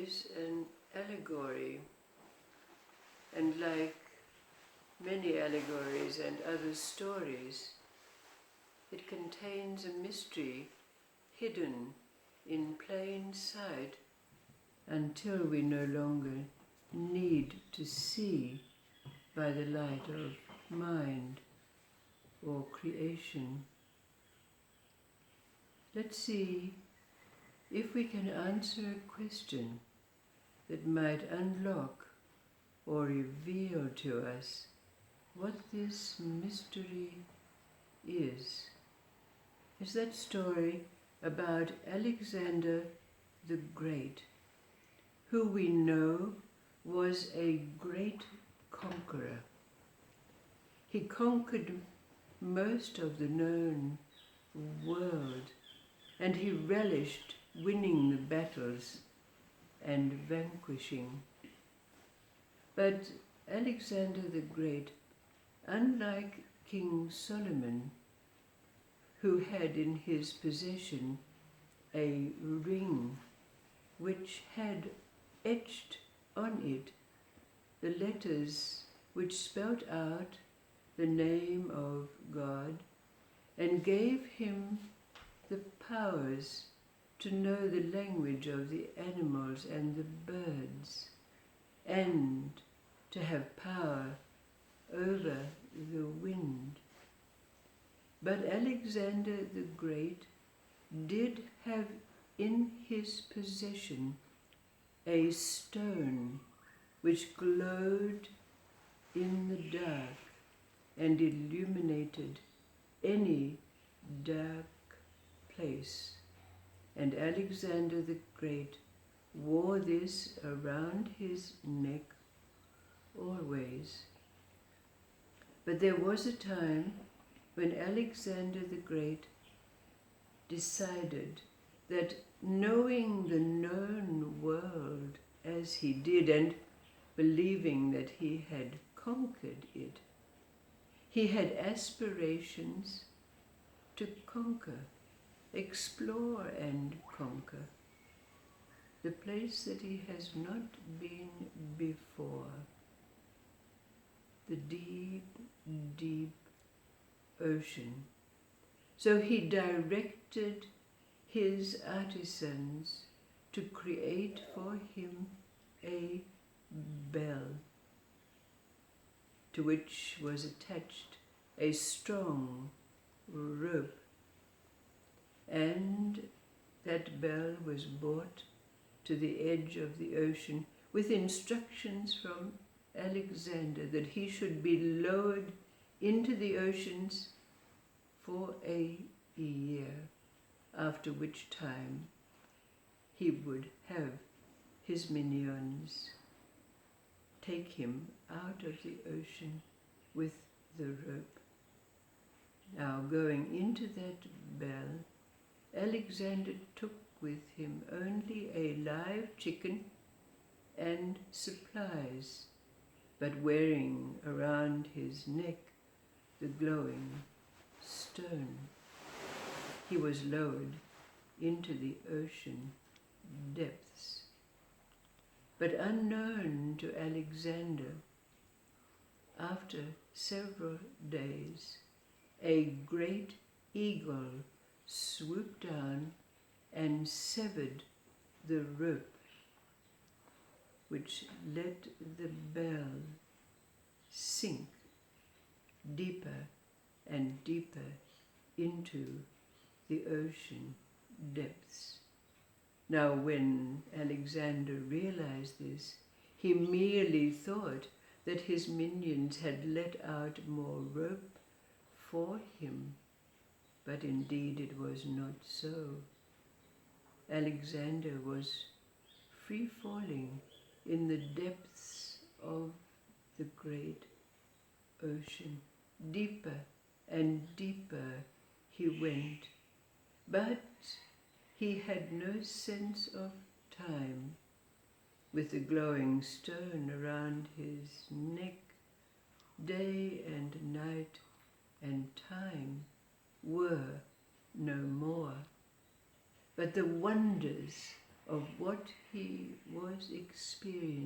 is an allegory, and like many allegories and other stories, it contains a mystery hidden in plain sight until we no longer need to see by the light of mind or creation. Let's see if we can answer a question that might unlock or reveal to us what this mystery is. Is that story about Alexander the Great, who we know was a great conqueror. He conquered most of the known world, and he relished winning the battles and vanquishing. But Alexander the Great, unlike King Solomon, who had in his possession a ring which had etched on it the letters which spelt out the name of God and gave him the powers to know the language of the animals and the birds, and to have power over the wind. But Alexander the Great did have in his possession a stone which glowed in the dark and illuminated any dark place. And Alexander the Great wore this around his neck always. But there was a time when Alexander the Great decided that, knowing the known world as he did and believing that he had conquered it, he had aspirations to conquer, explore and conquer the place that he has not been before, the deep, deep ocean. So he directed his artisans to create for him a bell, to which was attached a strong rope, and that bell was brought to the edge of the ocean with instructions from Alexander that he should be lowered into the oceans for a year, after which time he would have his minions take him out of the ocean with the rope. Now, going into that bell, Alexander took with him only a live chicken and supplies, but wearing around his neck the glowing stone. He was lowered into the ocean depths. But unknown to Alexander, after several days, a great eagle swooped down and severed the rope which let the bell sink deeper and deeper into the ocean depths. Now, when Alexander realized this, he merely thought that his minions had let out more rope for him, but indeed it was not so. Alexander was free falling in the depths of the great ocean. Deeper and deeper he went, but he had no sense of time. With the glowing stone around his neck, day and night and time were no more. But the wonders of what he was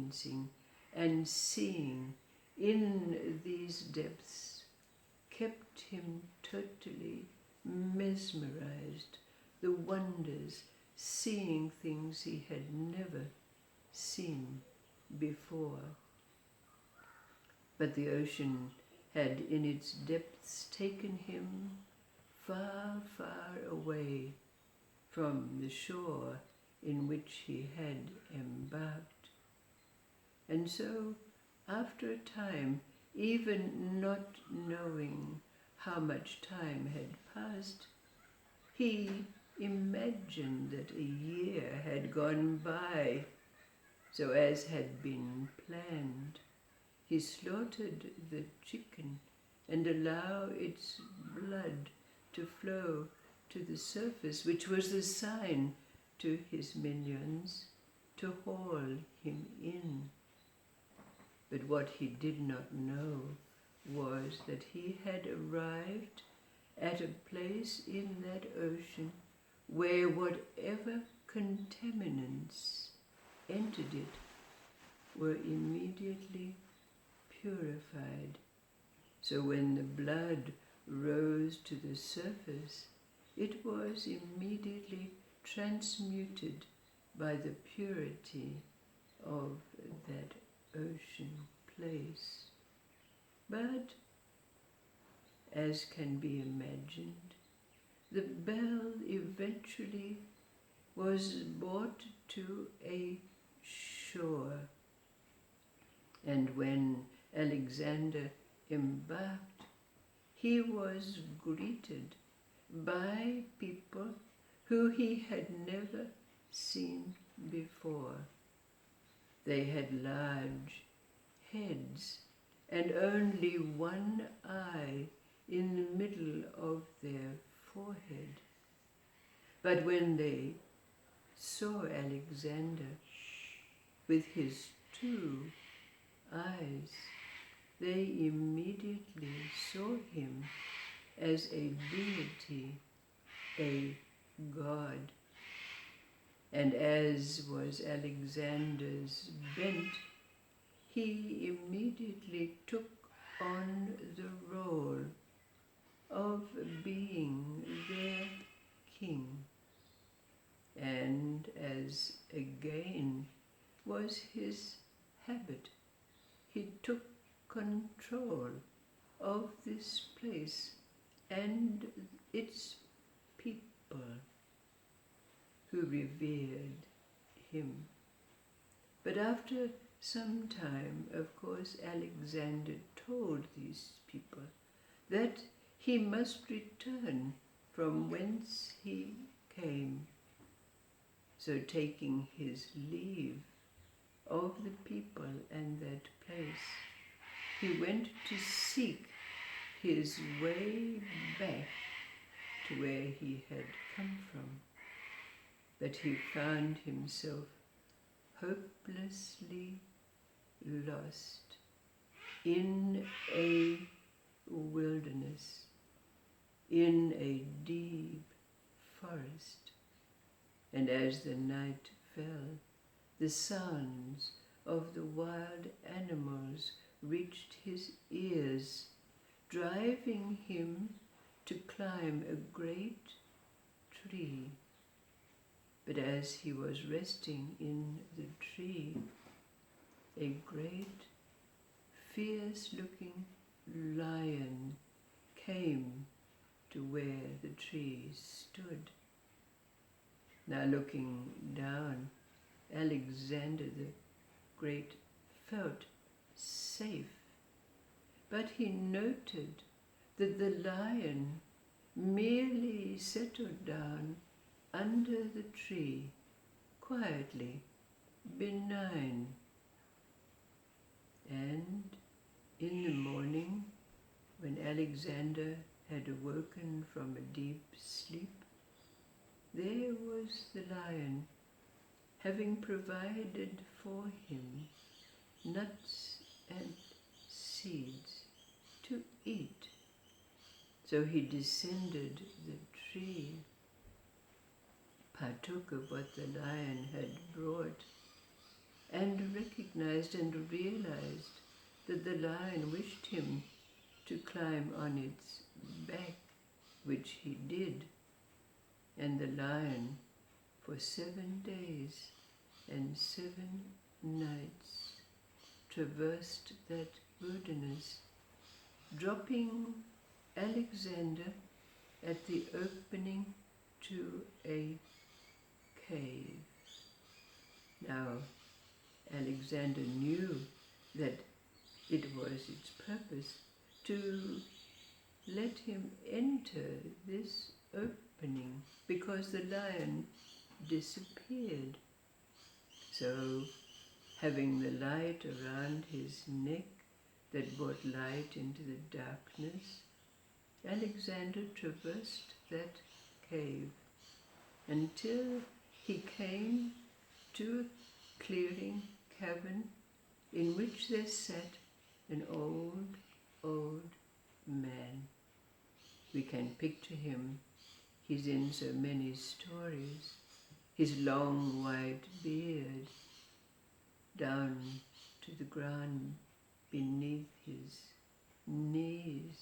experiencing and seeing in these depths kept him totally mesmerized, the wonders, seeing things he had never seen before. But the ocean had in its depths taken him far, far away from the shore in which he had embarked. And so, after a time, even not knowing how much time had passed, he imagined that a year had gone by, so as had been planned. He slaughtered the chicken and allowed its blood to flow to the surface, which was the sign to his minions to haul him in. But what he did not know was that he had arrived at a place in that ocean where whatever contaminants entered it were immediately purified. So when the blood rose to the surface, it was immediately transmuted by the purity of that ocean place. But, as can be imagined, the bell eventually was brought to a shore, and when Alexander embarked, he was greeted by people who he had never seen before. They had large heads and only one eye in the middle of their forehead. But when they saw Alexander with his two eyes, they immediately saw him as a deity, a god. And as was Alexander's bent, he immediately took on the role of being their king. And as again was his habit, he took control of this place and its people who revered him. But after some time, of course, Alexander told these people that he must return from whence he came. So taking his leave of the people and that place, he went to seek his way back to where he had come from. But he found himself hopelessly lost in a wilderness, in a deep forest. And as the night fell, the sounds of the wild animals reached his ears, driving him to climb a great tree. But as he was resting in the tree, a great, fierce-looking lion came to where the tree stood. Now looking down, Alexander the Great felt safe, but he noted that the lion merely settled down under the tree, quietly, benign. And in the morning, when Alexander had awoken from a deep sleep, there was the lion, having provided for him nuts and seeds to eat. So he descended the tree, partook of what the lion had brought, and recognized and realized that the lion wished him to climb on its back, which he did, and the lion for 7 days and 7 nights traversed that wilderness, dropping Alexander at the opening to a cave. Now, Alexander knew that it was its purpose to let him enter this opening because the lion disappeared. So, having the light around his neck that brought light into the darkness, Alexander traversed that cave until he came to a clearing cavern in which there sat an old man. We can picture him. He's in so many stories. His long white beard down to the ground beneath his knees,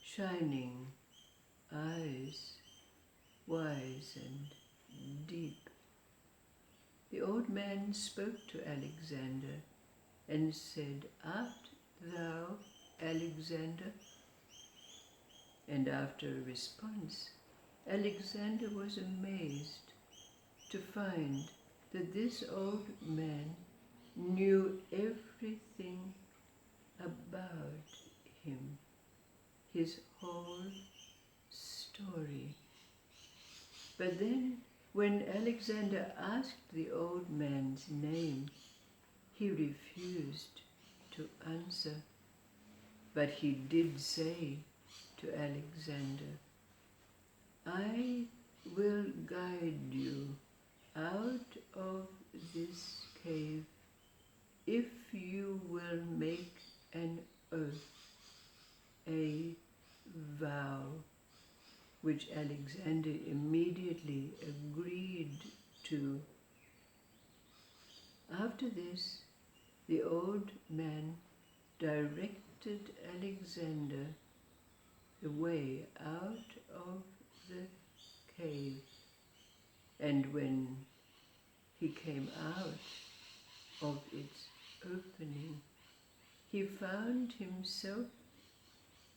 shining eyes, wise and deep. The old man spoke to Alexander and said, "Art thou Alexander?" And after a response, Alexander was amazed to find that this old man knew everything about him, his whole story. But then, when Alexander asked the old man's name, he refused to answer. But he did say to Alexander, "I will guide you out of this cave if you will make an oath, a vow," which Alexander immediately agreed to. After this, the old man directed Alexander the way out of the cave. And when he came out of its opening, he found himself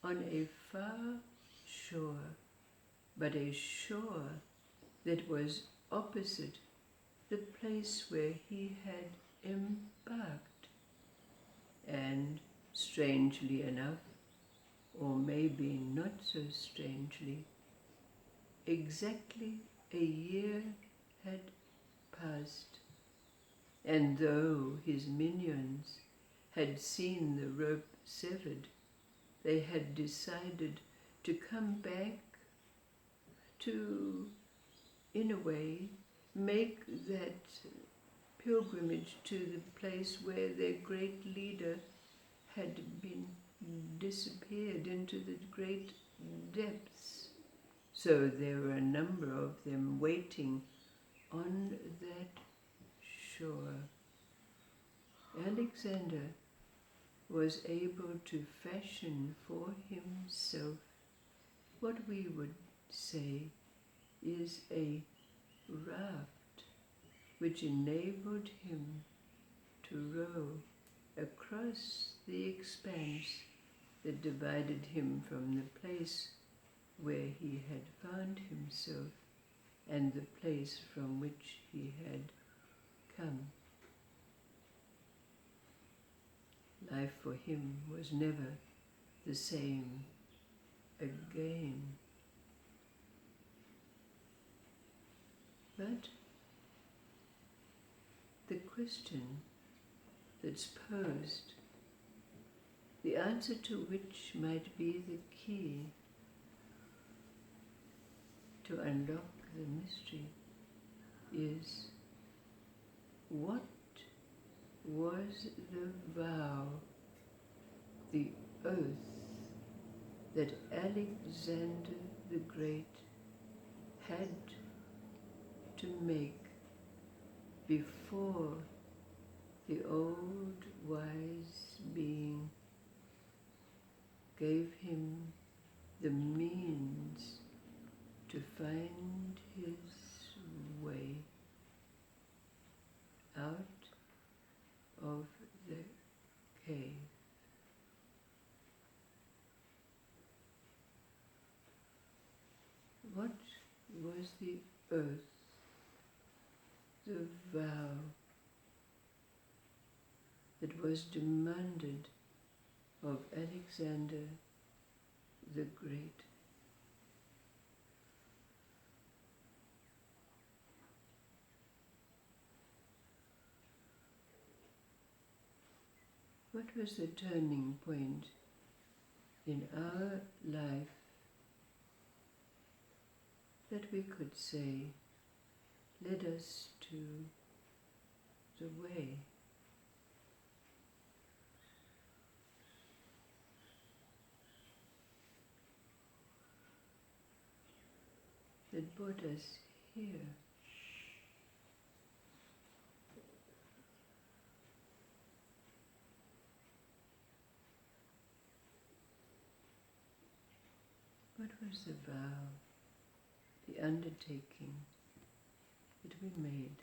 on a far shore, but a shore that was opposite the place where he had embarked. And strangely enough, or maybe not so strangely, exactly a year had passed, and though his minions had seen the rope severed, they had decided to come back to, in a way, make that pilgrimage to the place where their great leader had been disappeared into the great depths. So there were a number of them waiting on that shore. Alexander was able to fashion for himself what we would say is a raft, which enabled him to row across the expanse that divided him from the place where he had found himself and the place from which he had come. Life for him was never the same again. But the question that's posed, the answer to which might be the key to unlock the mystery, is what was the vow, the oath that Alexander the Great had to make before the old wise being gave him the means to find his way out of the cave. What was the oath, the vow that was demanded of Alexander the Great? What was the turning point in our life that we could say led us to the way? That brought us here? What was the vow, the undertaking that we made?